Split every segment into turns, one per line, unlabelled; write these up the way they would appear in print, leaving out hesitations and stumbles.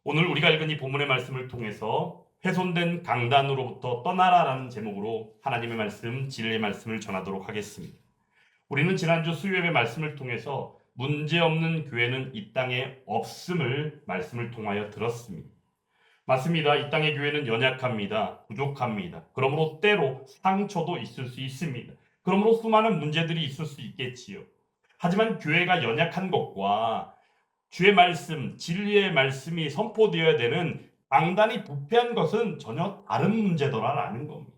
오늘 우리가 읽은 이 본문의 말씀을 통해서 훼손된 강단으로부터 떠나라라는 제목으로 하나님의 말씀, 진리의 말씀을 전하도록 하겠습니다. 우리는 지난주 수요예배 말씀을 통해서 문제없는 교회는 이 땅에 없음을 말씀을 통하여 들었습니다. 맞습니다. 이 땅의 교회는 연약합니다. 부족합니다. 그러므로 때로 상처도 있을 수 있습니다. 그러므로 수많은 문제들이 있을 수 있겠지요. 하지만 교회가 연약한 것과 주의 말씀, 진리의 말씀이 선포되어야 되는 강단이 부패한 것은 전혀 다른 문제더라라는 겁니다.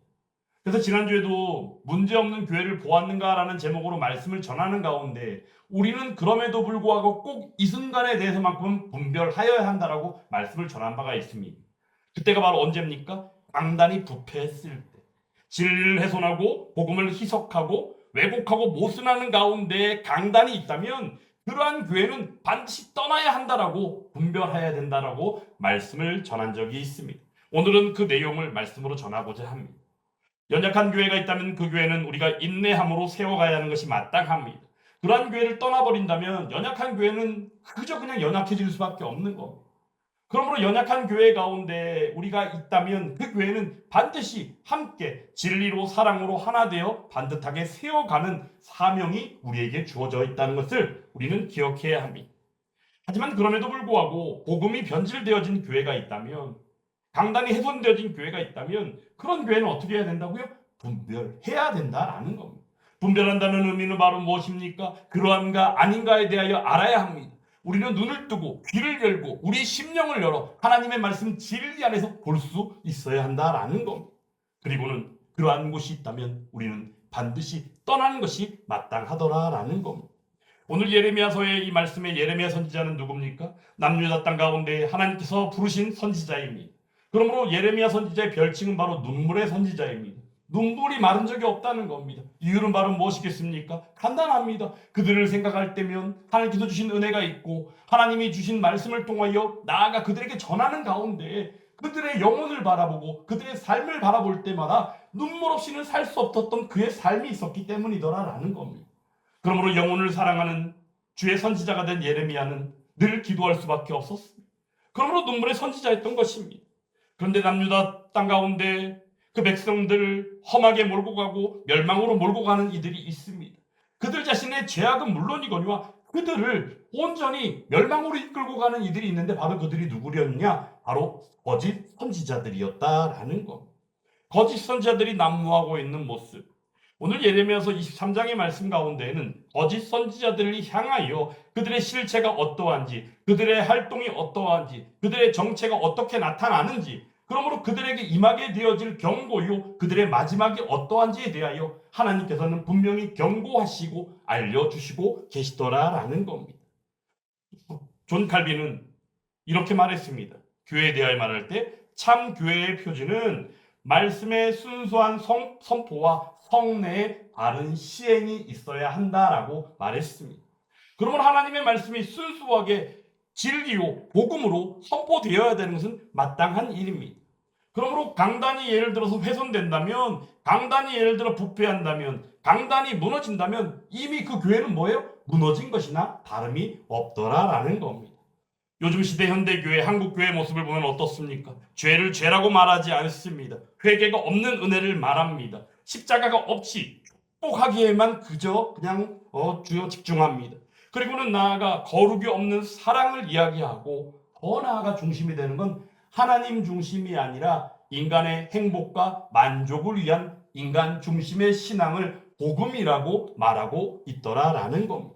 그래서 지난주에도 문제없는 교회를 보았는가라는 제목으로 말씀을 전하는 가운데 우리는 그럼에도 불구하고 꼭 이 순간에 대해서만큼은 분별하여야 한다라고 말씀을 전한 바가 있습니다. 그때가 바로 언제입니까? 강단이 부패했을 때. 진리를 훼손하고 복음을 희석하고 왜곡하고 모순하는 가운데 강단이 있다면 그러한 교회는 반드시 떠나야 한다라고 분별해야 된다라고 말씀을 전한 적이 있습니다. 오늘은 그 내용을 말씀으로 전하고자 합니다. 연약한 교회가 있다면 그 교회는 우리가 인내함으로 세워가야 하는 것이 마땅합니다. 그러한 교회를 떠나버린다면 연약한 교회는 그저 그냥 연약해질 수밖에 없는 겁니다. 그러므로 연약한 교회 가운데 우리가 있다면 그 교회는 반드시 함께 진리로 사랑으로 하나 되어 반듯하게 세워가는 사명이 우리에게 주어져 있다는 것을 우리는 기억해야 합니다. 하지만 그럼에도 불구하고 복음이 변질되어진 교회가 있다면, 강단이 훼손되어진 교회가 있다면 그런 교회는 어떻게 해야 된다고요? 분별해야 된다라는 겁니다. 분별한다는 의미는 바로 무엇입니까? 그러한가 아닌가에 대하여 알아야 합니다. 우리는 눈을 뜨고 귀를 열고 우리 심령을 열어 하나님의 말씀 진리 안에서 볼 수 있어야 한다라는 겁니다. 그리고는 그러한 곳이 있다면 우리는 반드시 떠나는 것이 마땅하더라라는 겁니다. 오늘 예레미야서의 이 말씀의 예레미야 선지자는 누굽니까? 남유다 땅 가운데 하나님께서 부르신 선지자입니다. 그러므로 예레미야 선지자의 별칭은 바로 눈물의 선지자입니다. 눈물이 마른 적이 없다는 겁니다. 이유는 바로 무엇이겠습니까? 간단합니다. 그들을 생각할 때면 하나님께서 주신 은혜가 있고 하나님이 주신 말씀을 통하여 나아가 그들에게 전하는 가운데 그들의 영혼을 바라보고 그들의 삶을 바라볼 때마다 눈물 없이는 살 수 없었던 그의 삶이 있었기 때문이더라라는 겁니다. 그러므로 영혼을 사랑하는 주의 선지자가 된 예레미야는 늘 기도할 수밖에 없었습니다. 그러므로 눈물의 선지자였던 것입니다. 그런데 남유다 땅 가운데 그 백성들을 험하게 몰고 가고 멸망으로 몰고 가는 이들이 있습니다. 그들 자신의 죄악은 물론이거니와 그들을 온전히 멸망으로 이끌고 가는 이들이 있는데 바로 그들이 누구였냐? 바로 거짓 선지자들이었다라는 겁니다. 거짓 선지자들이 난무하고 있는 모습. 오늘 예레미야서 23장의 말씀 가운데에는 거짓 선지자들을 향하여 그들의 실체가 어떠한지, 그들의 활동이 어떠한지, 그들의 정체가 어떻게 나타나는지, 그러므로 그들에게 임하게 되어질 경고요, 그들의 마지막이 어떠한지에 대하여 하나님께서는 분명히 경고하시고 알려주시고 계시더라라는 겁니다. 존 칼빈은 이렇게 말했습니다. 교회에 대하여 말할 때 참 교회의 표지는 말씀의 순수한 선포와 성례의 바른 시행이 있어야 한다라고 말했습니다. 그러면 하나님의 말씀이 순수하게 진리요 복음으로 선포되어야 되는 것은 마땅한 일입니다. 그러므로 강단이 예를 들어서 훼손된다면, 강단이 예를 들어 부패한다면, 강단이 무너진다면 이미 그 교회는 뭐예요? 무너진 것이나 다름이 없더라라는 겁니다. 요즘 시대 현대교회, 한국교회의 모습을 보면 어떻습니까? 죄를 죄라고 말하지 않습니다. 회개가 없는 은혜를 말합니다. 십자가가 없이 축복하기에만 그저 그냥 주요 집중합니다. 그리고는 나아가 거룩이 없는 사랑을 이야기하고 더 나아가 중심이 되는 건 하나님 중심이 아니라 인간의 행복과 만족을 위한 인간 중심의 신앙을 복음이라고 말하고 있더라라는 겁니다.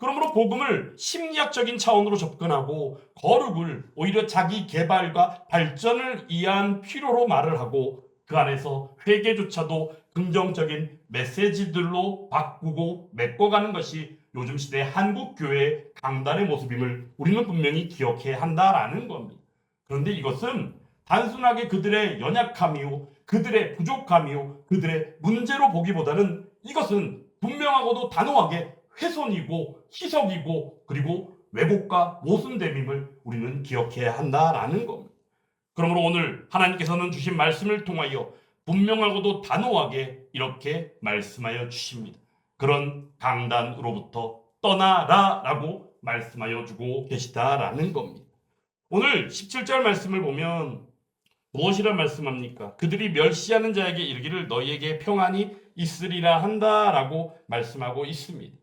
그러므로 복음을 심리학적인 차원으로 접근하고 거룩을 오히려 자기 개발과 발전을 위한 필요로 말을 하고 그 안에서 회개조차도 긍정적인 메시지들로 바꾸고 메꿔가는 것이 요즘 시대 한국교회의 강단의 모습임을 우리는 분명히 기억해야 한다라는 겁니다. 그런데 이것은 단순하게 그들의 연약함이요, 그들의 부족함이요, 그들의 문제로 보기보다는 이것은 분명하고도 단호하게 훼손이고 희석이고 그리고 왜곡과 모순됨임을 우리는 기억해야 한다라는 겁니다. 그러므로 오늘 하나님께서는 주신 말씀을 통하여 분명하고도 단호하게 이렇게 말씀하여 주십니다. 그런 강단으로부터 떠나라라고 말씀하여 주고 계시다라는 겁니다. 오늘 17절 말씀을 보면 무엇이라 말씀합니까? 그들이 멸시하는 자에게 이르기를 너희에게 평안이 있으리라 한다라고 말씀하고 있습니다.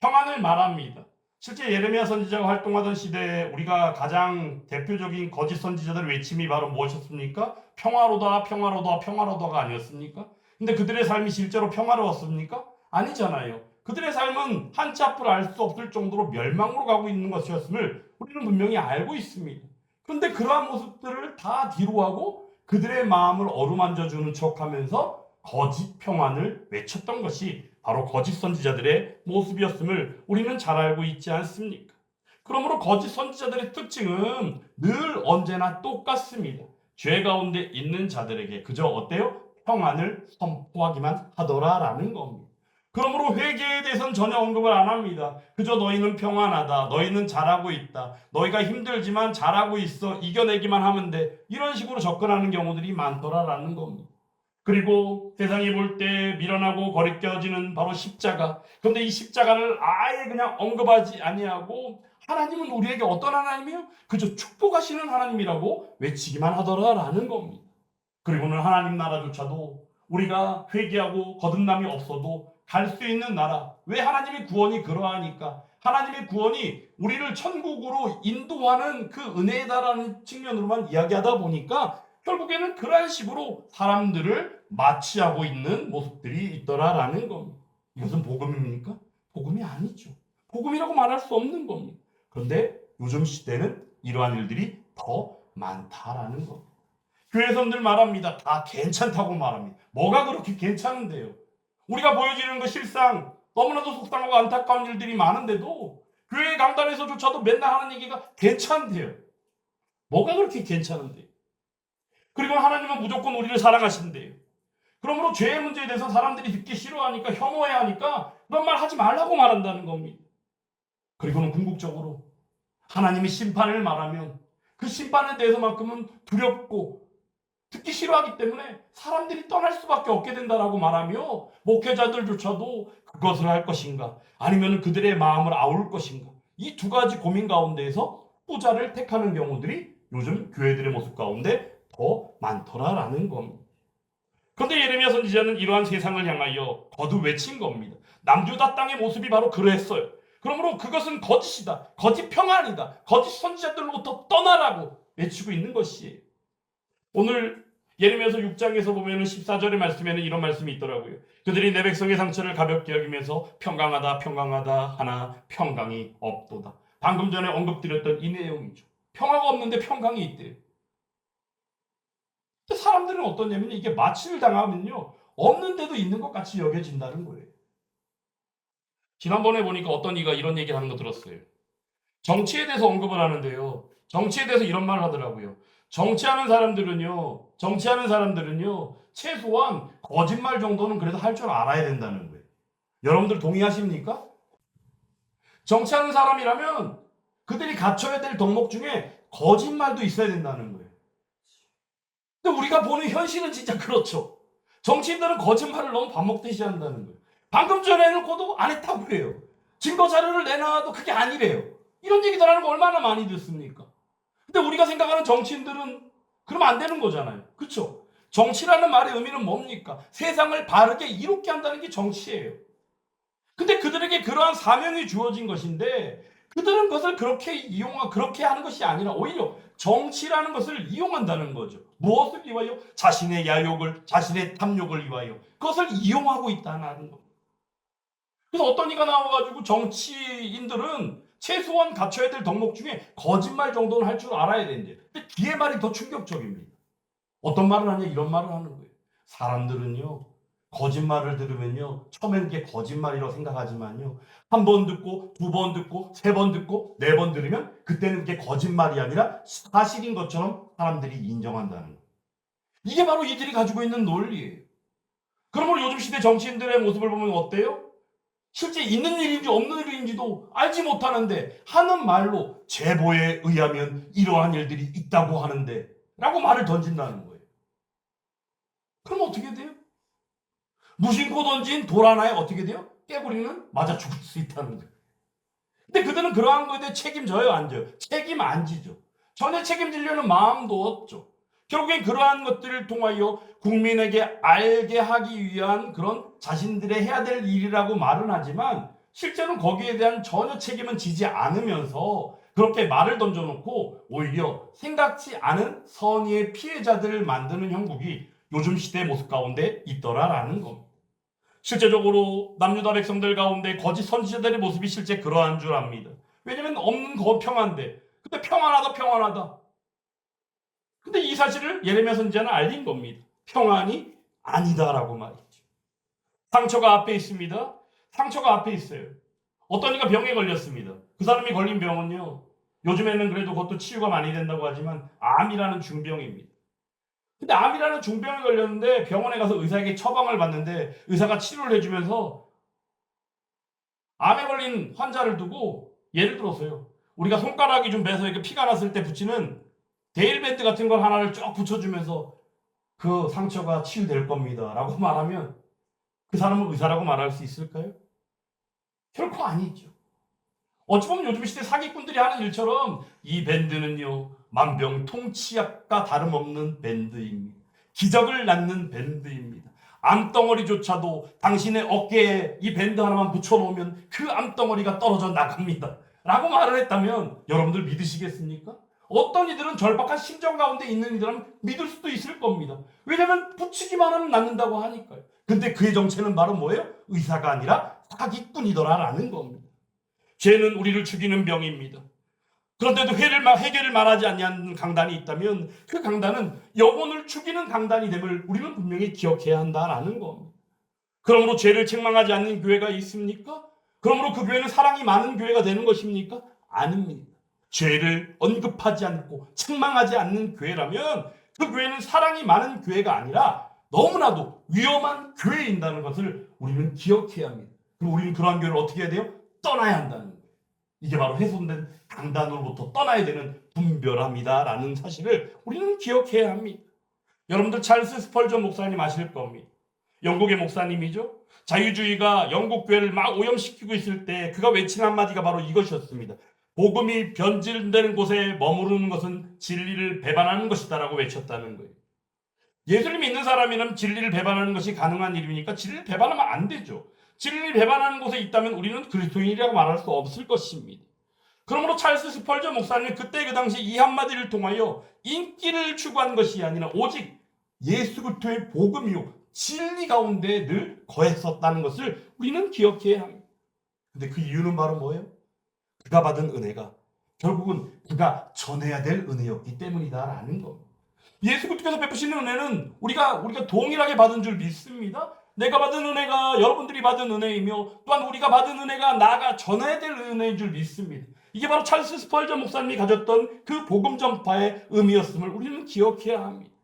평안을 말합니다. 실제 예레미야 선지자가 활동하던 시대에 우리가 가장 대표적인 거짓 선지자들의 외침이 바로 무엇이었습니까? 평화로다, 평화로다, 평화로다가 아니었습니까? 근데 그들의 삶이 실제로 평화로웠습니까? 아니잖아요. 그들의 삶은 한치 앞을 알 수 없을 정도로 멸망으로 가고 있는 것이었음을 우리는 분명히 알고 있습니다. 그런데 그러한 모습들을 다 뒤로하고 그들의 마음을 어루만져주는 척하면서 거짓 평안을 외쳤던 것이 바로 거짓 선지자들의 모습이었음을 우리는 잘 알고 있지 않습니까? 그러므로 거짓 선지자들의 특징은 늘 언제나 똑같습니다. 죄 가운데 있는 자들에게 그저 어때요? 평안을 선포하기만 하더라라는 겁니다. 그러므로 회개에 대해서는 전혀 언급을 안 합니다. 그저 너희는 평안하다. 너희는 잘하고 있다. 너희가 힘들지만 잘하고 있어. 이겨내기만 하면 돼. 이런 식으로 접근하는 경우들이 많더라라는 겁니다. 그리고 세상이 볼 때 미련하고 거리껴지는 바로 십자가. 그런데 이 십자가를 아예 그냥 언급하지 아니하고 하나님은 우리에게 어떤 하나님이요? 그저 축복하시는 하나님이라고 외치기만 하더라라는 겁니다. 그리고는 하나님 나라조차도 우리가 회개하고 거듭남이 없어도 갈 수 있는 나라. 왜 하나님의 구원이 그러하니까? 하나님의 구원이 우리를 천국으로 인도하는 그 은혜다라는 측면으로만 이야기하다 보니까 결국에는 그런 식으로 사람들을 마취하고 있는 모습들이 있더라라는 겁니다. 이것은 복음입니까? 복음이 아니죠. 복음이라고 말할 수 없는 겁니다. 그런데 요즘 시대는 이러한 일들이 더 많다라는 겁니다. 교회에서 늘 말합니다. 다 괜찮다고 말합니다. 뭐가 그렇게 괜찮은데요? 우리가 보여지는 것 실상 너무나도 속상하고 안타까운 일들이 많은데도 교회 강단에서조차도 맨날 하는 얘기가 괜찮대요. 뭐가 그렇게 괜찮은데요? 그리고 하나님은 무조건 우리를 사랑하신대요. 그러므로 죄의 문제에 대해서 사람들이 듣기 싫어하니까 혐오해하니까 그런 말 하지 말라고 말한다는 겁니다. 그리고는 궁극적으로 하나님이 심판을 말하면 그 심판에 대해서만큼은 두렵고 듣기 싫어하기 때문에 사람들이 떠날 수밖에 없게 된다라고 말하며 목회자들조차도 그것을 할 것인가 아니면 그들의 마음을 아울 것인가 이 두 가지 고민 가운데에서 후자를 택하는 경우들이 요즘 교회들의 모습 가운데 더 많더라라는 겁니다. 그런데 예레미야 선지자는 이러한 세상을 향하여 거듭 외친 겁니다. 남유다 땅의 모습이 바로 그러했어요. 그러므로 그것은 거짓이다. 거짓 평안이다. 거짓 선지자들로부터 떠나라고 외치고 있는 것이에요. 오늘 예레미야서 6장에서 보면 14절의 말씀에는 이런 말씀이 있더라고요. 그들이 내 백성의 상처를 가볍게 여기면서 평강하다 평강하다 하나 평강이 없도다. 방금 전에 언급드렸던 이 내용이죠. 평화가 없는데 평강이 있대요. 근데 사람들은 어떠냐면 이게 마취를 당하면요. 없는데도 있는 것 같이 여겨진다는 거예요. 지난번에 보니까 어떤 이가 이런 얘기를 하는 거 들었어요. 정치에 대해서 언급을 하는데요. 정치에 대해서 이런 말을 하더라고요. 정치하는 사람들은요, 최소한 거짓말 정도는 그래도 할 줄 알아야 된다는 거예요. 여러분들 동의하십니까? 정치하는 사람이라면 그들이 갖춰야 될 덕목 중에 거짓말도 있어야 된다는 거예요. 근데 우리가 보는 현실은 진짜 그렇죠. 정치인들은 거짓말을 너무 밥 먹듯이 한다는 거예요. 방금 전에 해놓고도 안 했다고 해요. 증거 자료를 내놔도 그게 아니래요. 이런 얘기들 하는 거 얼마나 많이 듣습니까? 근데 우리가 생각하는 정치인들은 그러면 안 되는 거잖아요. 그렇죠? 정치라는 말의 의미는 뭡니까? 세상을 바르게 이롭게 한다는 게 정치예요. 근데 그들에게 그러한 사명이 주어진 것인데 그들은 그것을 그렇게 하는 것이 아니라 오히려 정치라는 것을 이용한다는 거죠. 무엇을 위하여? 자신의 야욕을, 자신의 탐욕을 위하여 그것을 이용하고 있다는 겁니다. 그래서 어떤 이가 나와가지고 정치인들은 최소한 갖춰야 될 덕목 중에 거짓말 정도는 할 줄 알아야 된대요. 근데 뒤에 말이 더 충격적입니다. 어떤 말을 하냐? 이런 말을 하는 거예요. 사람들은요, 거짓말을 들으면요, 처음엔 그게 거짓말이라고 생각하지만요, 한 번 듣고, 두 번 듣고, 세 번 듣고, 네 번 들으면 그때는 그게 거짓말이 아니라 사실인 것처럼 사람들이 인정한다는 거예요. 이게 바로 이들이 가지고 있는 논리예요. 그러면 요즘 시대 정치인들의 모습을 보면 어때요? 실제 있는 일인지 없는 일인지도 알지 못하는데 하는 말로 제보에 의하면 이러한 일들이 있다고 하는데 라고 말을 던진다는 거예요. 그럼 어떻게 돼요? 무심코 던진 돌 하나에 어떻게 돼요? 깨구리는 맞아 죽을 수 있다는 거예요. 근데 그들은 그러한 거에 대해 책임져요? 안 져요? 책임 안 지죠. 전혀 책임지려는 마음도 없죠. 결국엔 그러한 것들을 통하여 국민에게 알게 하기 위한 그런 자신들의 해야 될 일이라고 말은 하지만 실제로는 거기에 대한 전혀 책임은 지지 않으면서 그렇게 말을 던져놓고 오히려 생각지 않은 선의의 피해자들을 만드는 형국이 요즘 시대의 모습 가운데 있더라라는 겁니다. 실제적으로 남유다 백성들 가운데 거짓 선지자들의 모습이 실제 그러한 줄 압니다. 왜냐면 없는 거 평안데 근데 평안하다 평안하다. 근데 이 사실을 예레미야 선지자는 알린 겁니다. 평안이 아니다라고 말이죠. 상처가 앞에 있습니다. 상처가 앞에 있어요. 어떤 이가 병에 걸렸습니다. 그 사람이 걸린 병은요. 요즘에는 그래도 그것도 치유가 많이 된다고 하지만 암이라는 중병입니다. 근데 암이라는 중병에 걸렸는데 병원에 가서 의사에게 처방을 받는데 의사가 치료를 해주면서 암에 걸린 환자를 두고 예를 들어서요. 우리가 손가락이 좀 베서 이렇게 피가 났을 때 붙이는 데일밴드 같은 걸 하나를 쭉 붙여주면서 그 상처가 치유될 겁니다. 라고 말하면 그 사람은 의사라고 말할 수 있을까요? 결코 아니죠. 어찌 보면 요즘 시대 사기꾼들이 하는 일처럼 이 밴드는요. 만병통치약과 다름없는 밴드입니다. 기적을 낳는 밴드입니다. 암덩어리조차도 당신의 어깨에 이 밴드 하나만 붙여놓으면 그 암덩어리가 떨어져 나갑니다. 라고 말을 했다면 여러분들 믿으시겠습니까? 어떤 이들은 절박한 심정 가운데 있는 이들은 믿을 수도 있을 겁니다. 왜냐하면 붙이기만 하면 낫는다고 하니까요. 근데 그의 정체는 바로 뭐예요? 의사가 아니라 사기꾼이더라라는 겁니다. 죄는 우리를 죽이는 병입니다. 그런데도 해결을 말하지 않는 강단이 있다면 그 강단은 영혼을 죽이는 강단이 됨을 우리는 분명히 기억해야 한다라는 겁니다. 그러므로 죄를 책망하지 않는 교회가 있습니까? 그러므로 그 교회는 사랑이 많은 교회가 되는 것입니까? 아닙니다. 죄를 언급하지 않고 책망하지 않는 교회라면 그 교회는 사랑이 많은 교회가 아니라 너무나도 위험한 교회인다는 것을 우리는 기억해야 합니다. 그럼 우리는 그러한 교회를 어떻게 해야 돼요? 떠나야 한다는 거예요. 이게 바로 훼손된 강단으로부터 떠나야 되는 분별함이다라는 사실을 우리는 기억해야 합니다. 여러분들 찰스 스펄전 목사님 아실 겁니다. 영국의 목사님이죠. 자유주의가 영국 교회를 막 오염시키고 있을 때 그가 외친 한마디가 바로 이것이었습니다. 복음이 변질되는 곳에 머무르는 것은 진리를 배반하는 것이다라고 외쳤다는 거예요. 예수를 믿는 사람이라면 진리를 배반하는 것이 가능한 일이니까 진리를 배반하면 안 되죠. 진리를 배반하는 곳에 있다면 우리는 그리스도인이라고 말할 수 없을 것입니다. 그러므로 찰스 스펄전 목사님은 그때 그 당시 이 한마디를 통하여 인기를 추구한 것이 아니라 오직 예수 그리스도의 복음이요 진리 가운데 늘 거했었다는 것을 우리는 기억해야 합니다. 근데 그 이유는 바로 뭐예요? 그가 받은 은혜가 결국은 그가 전해야 될 은혜였기 때문이다라는 겁니다. 예수 그리스도께서 베푸시는 은혜는 우리가 동일하게 받은 줄 믿습니다. 내가 받은 은혜가 여러분들이 받은 은혜이며 또한 우리가 받은 은혜가 나아가 전해야 될 은혜인 줄 믿습니다. 이게 바로 찰스 스펄전 목사님이 가졌던 그 복음 전파의 의미였음을 우리는 기억해야 합니다.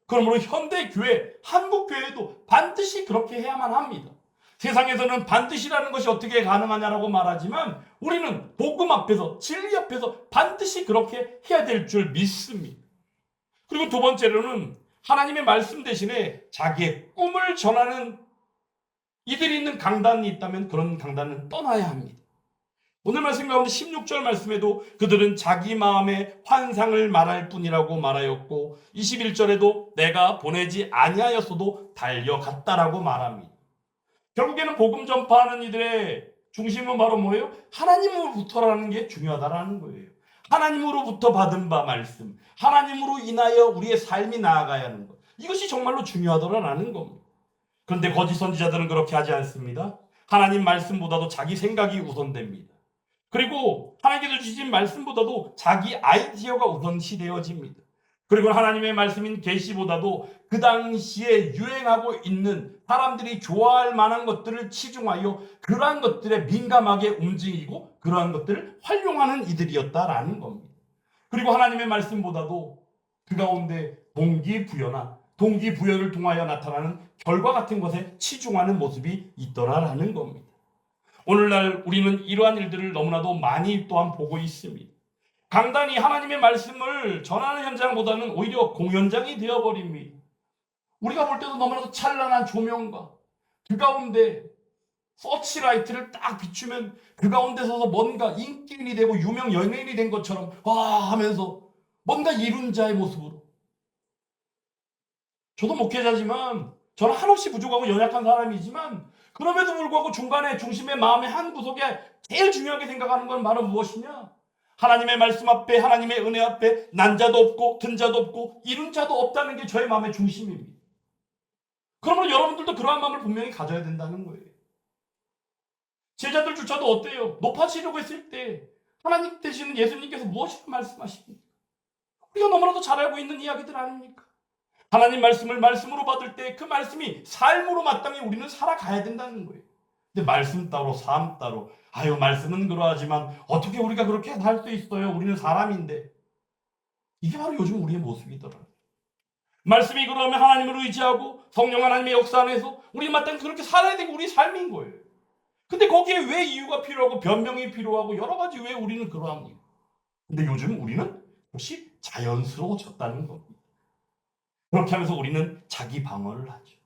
그러므로 현대 교회, 한국 교회도 반드시 그렇게 해야만 합니다. 세상에서는 반드시라는 것이 어떻게 가능하냐라고 말하지만 우리는 복음 앞에서 진리 앞에서 반드시 그렇게 해야 될 줄 믿습니다. 그리고 두 번째로는 하나님의 말씀 대신에 자기의 꿈을 전하는 이들이 있는 강단이 있다면 그런 강단은 떠나야 합니다. 오늘 말씀 가운데 16절 말씀에도 그들은 자기 마음의 환상을 말할 뿐이라고 말하였고 21절에도 내가 보내지 아니하였어도 달려갔다라고 말합니다. 결국에는 복음 전파하는 이들의 중심은 바로 뭐예요? 하나님으로부터라는 게 중요하다라는 거예요. 하나님으로부터 받은 바 말씀, 하나님으로 인하여 우리의 삶이 나아가야 하는 것. 이것이 정말로 중요하더라라는 겁니다. 그런데 거짓 선지자들은 그렇게 하지 않습니다. 하나님 말씀보다도 자기 생각이 우선됩니다. 그리고 하나님께서 주신 말씀보다도 자기 아이디어가 우선시되어집니다. 그리고 하나님의 말씀인 계시보다도 그 당시에 유행하고 있는 사람들이 좋아할 만한 것들을 치중하여 그러한 것들에 민감하게 움직이고 그러한 것들을 활용하는 이들이었다라는 겁니다. 그리고 하나님의 말씀보다도 그 가운데 동기부여나 동기부여를 통하여 나타나는 결과 같은 것에 치중하는 모습이 있더라라는 겁니다. 오늘날 우리는 이러한 일들을 너무나도 많이 또한 보고 있습니다. 강단이 하나님의 말씀을 전하는 현장보다는 오히려 공연장이 되어버립니다. 우리가 볼 때도 너무나도 찬란한 조명과 그 가운데 서치라이트를 딱 비추면 그 가운데 서서 뭔가 인기인이 되고 유명 연예인이 된 것처럼 와 하면서 뭔가 이룬 자의 모습으로. 저도 목회자지만 저는 한없이 부족하고 연약한 사람이지만 그럼에도 불구하고 중간에 중심의 마음의 한 구석에 제일 중요하게 생각하는 건 바로 무엇이냐? 하나님의 말씀 앞에, 하나님의 은혜 앞에 난 자도 없고 든 자도 없고 이룬 자도 없다는 게 저의 마음의 중심입니다. 그러면 여러분들도 그러한 마음을 분명히 가져야 된다는 거예요. 제자들조차도 어때요? 높아지려고 했을 때 하나님 되시는 예수님께서 무엇이라고 말씀하십니까? 우리가 너무나도 잘 알고 있는 이야기들 아닙니까? 하나님 말씀을 말씀으로 받을 때 그 말씀이 삶으로 마땅히 우리는 살아가야 된다는 거예요. 근데 말씀 따로 삶 따로 아유 말씀은 그러하지만 어떻게 우리가 그렇게 살 수 있어요? 우리는 사람인데. 이게 바로 요즘 우리의 모습이더라고요. 말씀이 그러면 하나님을 의지하고 성령 하나님의 역사 안에서 우리 마땅히 그렇게 살아야 되고 우리 삶인 거예요. 근데 거기에 왜 이유가 필요하고 변명이 필요하고 여러 가지 왜 우리는 그러합니까? 근데 요즘 우리는 혹시 자연스러워졌다는 겁니다. 그렇게 하면서 우리는 자기 방어를 하죠.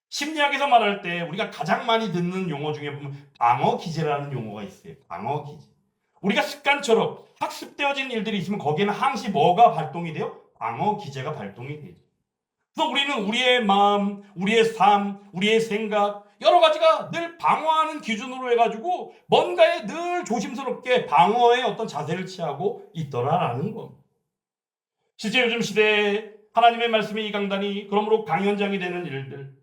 심리학에서 말할 때 우리가 가장 많이 듣는 용어 중에 보면 방어 기제라는 용어가 있어요. 방어 기제. 우리가 습관처럼 학습되어진 일들이 있으면 거기에는 항시 뭐가 발동이 돼요? 방어 기제가 발동이 되죠. 그래서 우리는 우리의 마음, 우리의 삶, 우리의 생각 여러 가지가 늘 방어하는 기준으로 해가지고 뭔가에 늘 조심스럽게 방어의 어떤 자세를 취하고 있더라라는 겁니다. 실제 요즘 시대에 하나님의 말씀이 이 강단이 그러므로 강연장이 되는 일들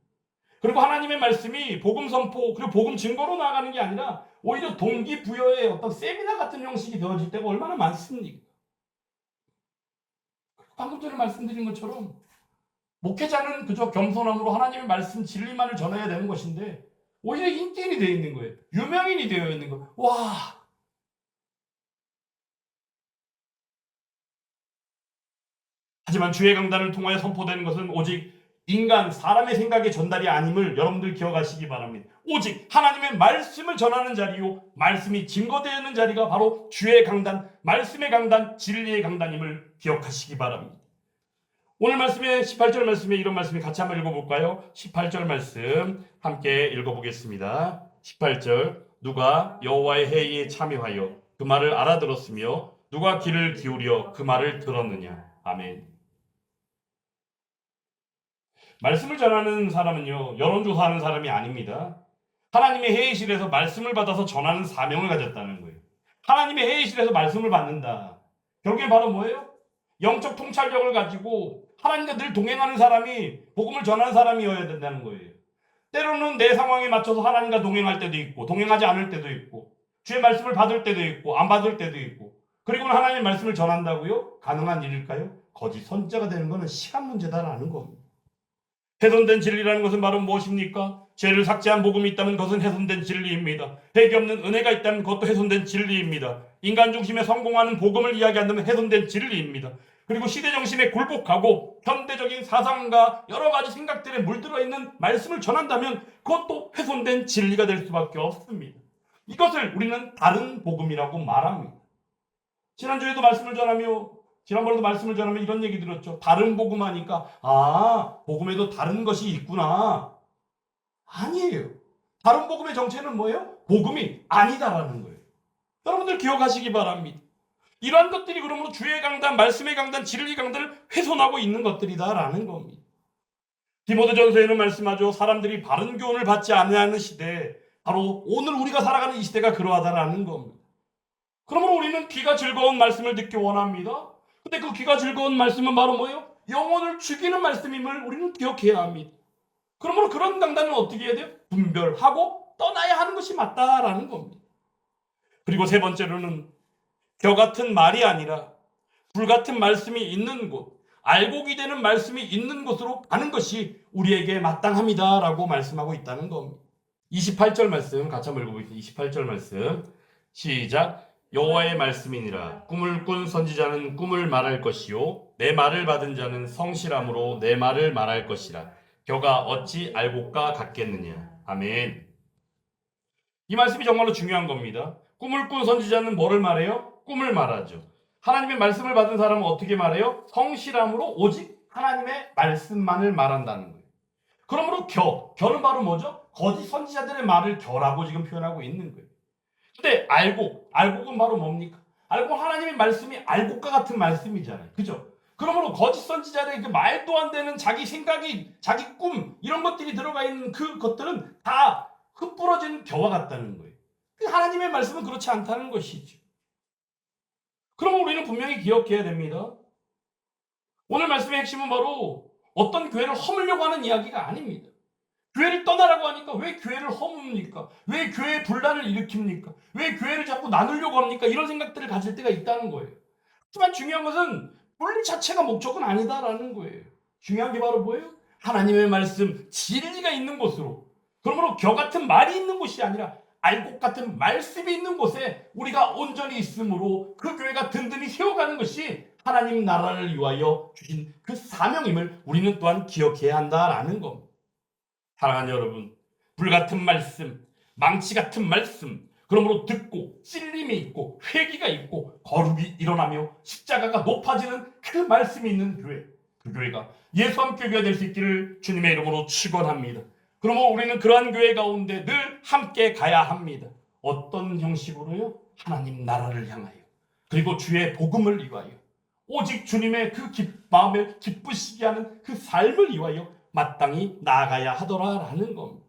그리고 하나님의 말씀이 복음 선포 그리고 복음 증거로 나아가는 게 아니라 오히려 동기부여의 어떤 세미나 같은 형식이 되어질 때가 얼마나 많습니까? 방금 전에 말씀드린 것처럼 목회자는 그저 겸손함으로 하나님의 말씀 진리만을 전해야 되는 것인데 오히려 인기인이 되어 있는 거예요. 유명인이 되어 있는 거예요. 와! 하지만 주의 강단을 통하여 선포되는 것은 오직 인간, 사람의 생각의 전달이 아님을 여러분들 기억하시기 바랍니다. 오직 하나님의 말씀을 전하는 자리요. 말씀이 증거되는 자리가 바로 주의 강단, 말씀의 강단, 진리의 강단임을 기억하시기 바랍니다. 오늘 말씀에 18절 말씀에 이런 말씀이 같이 한번 읽어볼까요? 18절 말씀 함께 읽어보겠습니다. 18절 누가 여호와의 회의에 참여하여 그 말을 알아들었으며 누가 귀를 기울여 그 말을 들었느냐. 아멘. 말씀을 전하는 사람은요, 여론조사하는 사람이 아닙니다. 하나님의 회의실에서 말씀을 받아서 전하는 사명을 가졌다는 거예요. 하나님의 회의실에서 말씀을 받는다. 결국엔 바로 뭐예요? 영적 통찰력을 가지고 하나님과 늘 동행하는 사람이 복음을 전하는 사람이어야 된다는 거예요. 때로는 내 상황에 맞춰서 하나님과 동행할 때도 있고 동행하지 않을 때도 있고 주의 말씀을 받을 때도 있고 안 받을 때도 있고 그리고는 하나님의 말씀을 전한다고요? 가능한 일일까요? 거짓 선자가 되는 것은 시간 문제다라는 겁니다. 훼손된 진리라는 것은 바로 무엇입니까? 죄를 삭제한 복음이 있다면 그것은 훼손된 진리입니다. 회개 없는 은혜가 있다면 그것도 훼손된 진리입니다. 인간 중심의 성공하는 복음을 이야기한다면 훼손된 진리입니다. 그리고 시대 정신에 굴복하고 현대적인 사상과 여러 가지 생각들에 물들어 있는 말씀을 전한다면 그것도 훼손된 진리가 될 수밖에 없습니다. 이것을 우리는 다른 복음이라고 말합니다. 지난주에도 말씀을 전하며 지난번에도 말씀을 전하면 이런 얘기 들었죠. 다른 복음 하니까 복음에도 다른 것이 있구나. 아니에요. 다른 복음의 정체는 뭐예요? 복음이 아니다라는 거예요. 여러분들 기억하시기 바랍니다. 이러한 것들이 그러므로 주의 강단, 말씀의 강단, 진리 강단을 훼손하고 있는 것들이다라는 겁니다. 디모데전서에는 말씀하죠. 사람들이 바른 교훈을 받지 않는 시대, 바로 오늘 우리가 살아가는 이 시대가 그러하다라는 겁니다. 그러므로 우리는 귀가 즐거운 말씀을 듣기 원합니다. 근데 그 귀가 즐거운 말씀은 바로 뭐예요? 영혼을 죽이는 말씀임을 우리는 기억해야 합니다. 그러므로 그런 강단은 어떻게 해야 돼요? 분별하고 떠나야 하는 것이 맞다라는 겁니다. 그리고 세 번째로는 겨 같은 말이 아니라 불 같은 말씀이 있는 곳, 알곡이 되는 말씀이 있는 곳으로 가는 것이 우리에게 마땅합니다라고 말씀하고 있다는 겁니다. 28절 말씀 같이 한번 읽어보겠습니다. 28절 말씀 시작. 여호와의 말씀이니라. 꿈을 꾼 선지자는 꿈을 말할 것이요 내 말을 받은 자는 성실함으로 내 말을 말할 것이라. 겨가 어찌 알곡과 같겠느냐. 아멘. 이 말씀이 정말로 중요한 겁니다. 꿈을 꾼 선지자는 뭐를 말해요? 꿈을 말하죠. 하나님의 말씀을 받은 사람은 어떻게 말해요? 성실함으로 오직 하나님의 말씀만을 말한다는 거예요. 그러므로 겨는 바로 뭐죠? 거짓 선지자들의 말을 겨라고 지금 표현하고 있는 거예요. 근데 알곡은 바로 뭡니까? 알고 하나님의 말씀이 알곡과 같은 말씀이잖아요. 그죠? 그러므로 거짓 선지자들의 그 말도 안 되는 자기 생각이, 자기 꿈, 이런 것들이 들어가 있는 그 것들은 다 흩뿌러진 겨와 같다는 거예요. 하나님의 말씀은 그렇지 않다는 것이죠. 그러면 우리는 분명히 기억해야 됩니다. 오늘 말씀의 핵심은 바로 어떤 교회를 허물려고 하는 이야기가 아닙니다. 교회를 떠나라고 하니까 왜 교회를 허뭅니까? 왜 교회에 분란을 일으킵니까? 왜 교회를 자꾸 나누려고 합니까? 이런 생각들을 가질 때가 있다는 거예요. 하지만 중요한 것은 분리 자체가 목적은 아니다라는 거예요. 중요한 게 바로 뭐예요? 하나님의 말씀, 진리가 있는 곳으로. 그러므로 겨 같은 말이 있는 곳이 아니라 알곡 같은 말씀이 있는 곳에 우리가 온전히 있으므로 그 교회가 든든히 세워가는 것이 하나님 나라를 위하여 주신 그 사명임을 우리는 또한 기억해야 한다라는 겁니다. 사랑하는 여러분, 불같은 말씀, 망치 같은 말씀, 그러므로 듣고 찔림이 있고 회개가 있고 거룩이 일어나며 십자가가 높아지는 그 말씀이 있는 교회, 그 교회가 예수 함께 교회가 될 수 있기를 주님의 이름으로 축원합니다. 그러므로 우리는 그러한 교회 가운데 늘 함께 가야 합니다. 어떤 형식으로요? 하나님 나라를 향하여, 그리고 주의 복음을 위하여, 오직 주님의 그 마음을 기쁘시게 하는 그 삶을 위하여 마땅히 나아가야 하더라라는 겁니다.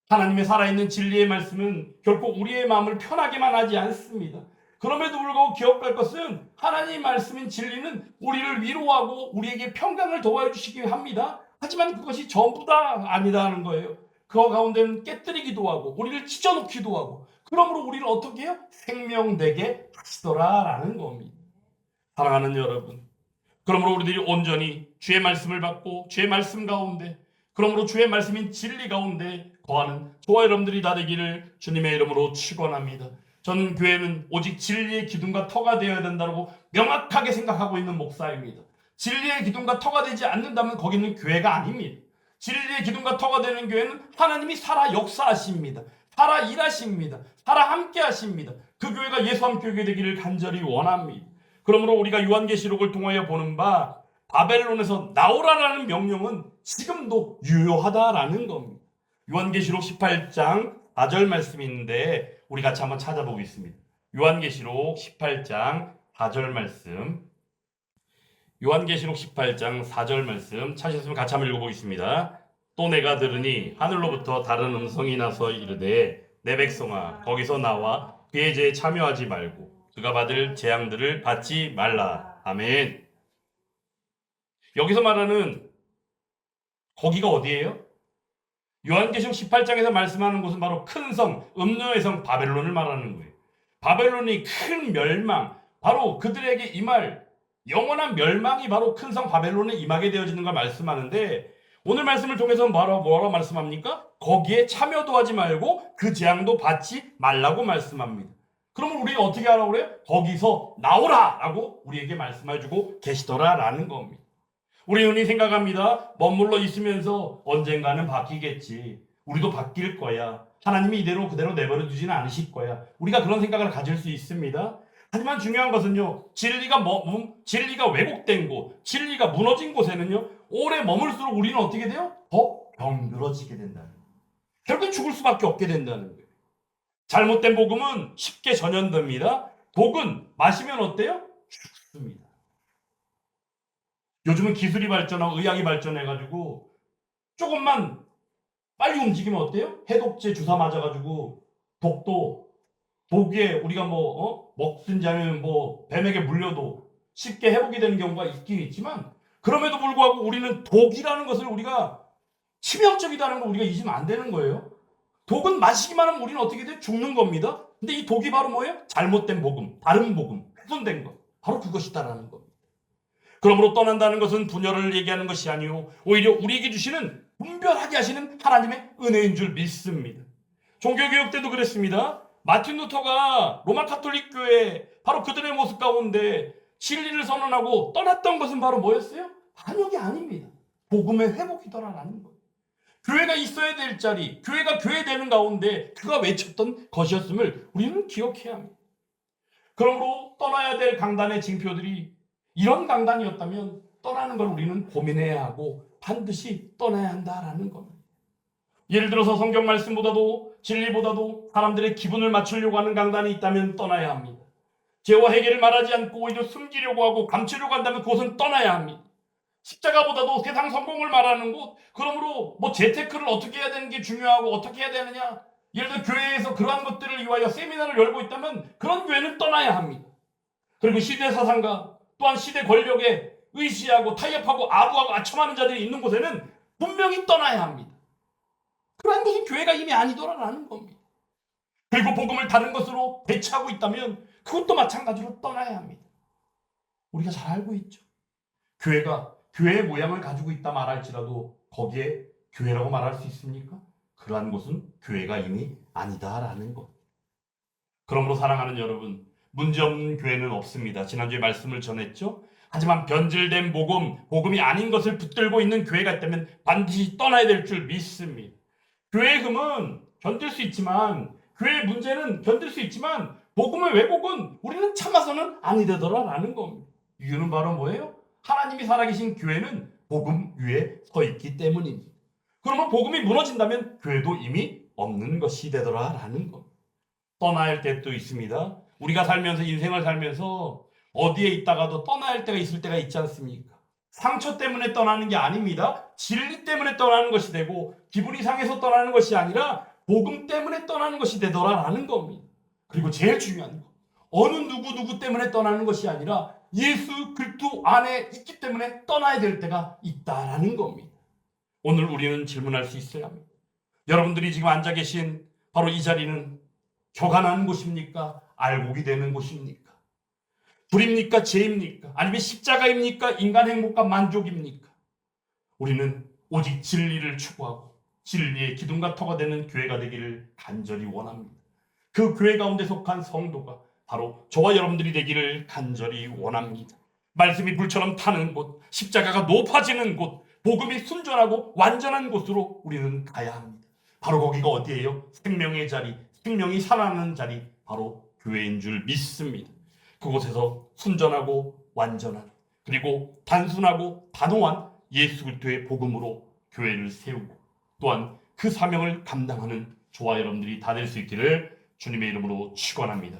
하나님의 살아있는 진리의 말씀은 결코 우리의 마음을 편하게만 하지 않습니다. 그럼에도 불구하고 기억할 것은 하나님의 말씀인 진리는 우리를 위로하고 우리에게 평강을 도와주시기 합니다. 하지만 그것이 전부 다 아니다는 거예요. 그 가운데는 깨뜨리기도 하고 우리를 찢어놓기도 하고, 그러므로 우리를 어떻게 해요? 생명되게 하시더라라는 겁니다. 사랑하는 여러분, 그러므로 우리들이 온전히 주의 말씀을 받고 주의 말씀 가운데, 그러므로 주의 말씀인 진리 가운데 거하는 저와 여러분들이 다 되기를 주님의 이름으로 축원합니다. 저는 교회는 오직 진리의 기둥과 터가 되어야 된다고 명확하게 생각하고 있는 목사입니다. 진리의 기둥과 터가 되지 않는다면 거기는 교회가 아닙니다. 진리의 기둥과 터가 되는 교회는 하나님이 살아 역사하십니다. 살아 일하십니다. 살아 함께 하십니다. 그 교회가 예수 함께 교회 되기를 간절히 원합니다. 그러므로 우리가 요한계시록을 통하여 보는 바 바벨론에서 나오라라는 명령은 지금도 유효하다라는 겁니다. 요한계시록 18장 4절 말씀이 있는데 우리 같이 한번 찾아보겠습니다. 요한계시록 18장 4절 말씀, 요한계시록 18장 4절 말씀 찾으셨으면 같이 한번 읽어보겠습니다. 또 내가 들으니 하늘로부터 다른 음성이 나서 이르되 내 백성아 거기서 나와 그의 죄에 참여하지 말고 그가 받을 재앙들을 받지 말라. 아멘. 여기서 말하는 거기가 어디예요? 요한계시록 18장에서 말씀하는 곳은 바로 큰 성, 음료의 성 바벨론을 말하는 거예요. 바벨론이 큰 멸망, 바로 그들에게 임할 영원한 멸망이 바로 큰 성 바벨론에 임하게 되어지는 걸 말씀하는데, 오늘 말씀을 통해서 뭐라고 말씀합니까? 거기에 참여도 하지 말고 그 재앙도 받지 말라고 말씀합니다. 그러면 우리가 어떻게 하라고 그래요? 거기서 나오라! 라고 우리에게 말씀해주고 계시더라라는 겁니다. 우리는 생각합니다. 머물러 있으면서 언젠가는 바뀌겠지. 우리도 바뀔 거야. 하나님이 이대로 그대로 내버려 두지는 않으실 거야. 우리가 그런 생각을 가질 수 있습니다. 하지만 중요한 것은요, 진리가 왜곡된 곳, 진리가 무너진 곳에는요, 오래 머물수록 우리는 어떻게 돼요? 더 병들어지게 된다는 거예요. 결국 죽을 수밖에 없게 된다는 거예요. 잘못된 복음은 쉽게 전염됩니다. 독은 마시면 어때요? 죽습니다. 요즘은 기술이 발전하고 의학이 발전해가지고 조금만 빨리 움직이면 어때요? 해독제 주사 맞아가지고 독에 우리가 먹든지 아니면 뱀에게 물려도 쉽게 회복이 되는 경우가 있긴 있지만, 그럼에도 불구하고 우리는 독이라는 것을 우리가 치명적이다는 걸 우리가 잊으면 안 되는 거예요. 독은 마시기만 하면 우리는 어떻게 돼? 죽는 겁니다. 근데 이 독이 바로 뭐예요? 잘못된 복음, 다른 복음, 훼손된 것. 바로 그것이다라는 겁니다. 그러므로 떠난다는 것은 분열을 얘기하는 것이 아니오 오히려 우리에게 주시는 분별하게 하시는 하나님의 은혜인 줄 믿습니다. 종교개혁 때도 그랬습니다. 마틴 루터가 로마 카톨릭 교회 바로 그들의 모습 가운데 진리를 선언하고 떠났던 것은 바로 뭐였어요? 반역이 아닙니다. 복음의 회복이더라라는 거예요. 교회가 있어야 될 자리, 교회가 교회되는 가운데 그가 외쳤던 것이었음을 우리는 기억해야 합니다. 그러므로 떠나야 될 강단의 징표들이 이런 강단이었다면 떠나는 걸 우리는 고민해야 하고 반드시 떠나야 한다라는 겁니다. 예를 들어서 성경 말씀보다도 진리보다도 사람들의 기분을 맞추려고 하는 강단이 있다면 떠나야 합니다. 죄와 회개를 말하지 않고 오히려 숨기려고 하고 감추려고 한다면 그것은 떠나야 합니다. 십자가보다도 세상 성공을 말하는 곳, 그러므로 뭐 재테크를 어떻게 해야 되는 게 중요하고 어떻게 해야 되느냐, 예를 들어 교회에서 그러한 것들을 위하여 세미나를 열고 있다면 그런 교회는 떠나야 합니다. 그리고 시대 사상가 또한 시대 권력에 의시하고 타협하고 아부하고 아첨하는 자들이 있는 곳에는 분명히 떠나야 합니다. 그러한 것은 교회가 이미 아니더라라는 겁니다. 그리고 복음을 다른 것으로 대체하고 있다면 그것도 마찬가지로 떠나야 합니다. 우리가 잘 알고 있죠. 교회가 교회의 모양을 가지고 있다 말할지라도 거기에 교회라고 말할 수 있습니까? 그러한 곳은 교회가 이미 아니다라는 것. 그러므로 사랑하는 여러분, 문제없는 교회는 없습니다. 지난주에 말씀을 전했죠. 하지만 변질된 복음이 아닌 것을 붙들고 있는 교회가 있다면 반드시 떠나야 될 줄 믿습니다. 교회의 흠은 견딜 수 있지만, 교회의 문제는 견딜 수 있지만 복음의 왜곡은 우리는 참아서는 아니 되더라라는 겁니다. 이유는 바로 뭐예요? 하나님이 살아계신 교회는 복음 위에 서 있기 때문입니다. 그러면 복음이 무너진다면 교회도 이미 없는 것이 되더라라는 겁니다. 떠나야 할 때도 있습니다. 우리가 살면서 인생을 살면서 어디에 있다가도 떠나야 할 때가 있을 때가 있지 않습니까? 상처 때문에 떠나는 게 아닙니다. 진리 때문에 떠나는 것이 되고 기분이 상해서 떠나는 것이 아니라 복음 때문에 떠나는 것이 되더라라는 겁니다. 그리고 제일 중요한 거, 어느 누구 때문에 떠나는 것이 아니라 예수 그리스도 안에 있기 때문에 떠나야 될 때가 있다라는 겁니다. 오늘 우리는 질문할 수 있어야 합니다. 여러분들이 지금 앉아 계신 바로 이 자리는 교만한 곳입니까? 알곡이 되는 곳입니까? 불입니까? 죄입니까? 아니면 십자가입니까? 인간 행복과 만족입니까? 우리는 오직 진리를 추구하고 진리의 기둥과 터가 되는 교회가 되기를 간절히 원합니다. 그 교회 가운데 속한 성도가 바로 저와 여러분들이 되기를 간절히 원합니다. 말씀이 불처럼 타는 곳, 십자가가 높아지는 곳, 복음이 순전하고 완전한 곳으로 우리는 가야 합니다. 바로 거기가 어디예요? 생명의 자리, 생명이 살아나는 자리, 바로 교회인 줄 믿습니다. 그곳에서 순전하고 완전한, 그리고 단순하고 단호한 예수 그리스도의 복음으로 교회를 세우고 또한 그 사명을 감당하는 저와 여러분들이 다 될 수 있기를 주님의 이름으로 축원합니다.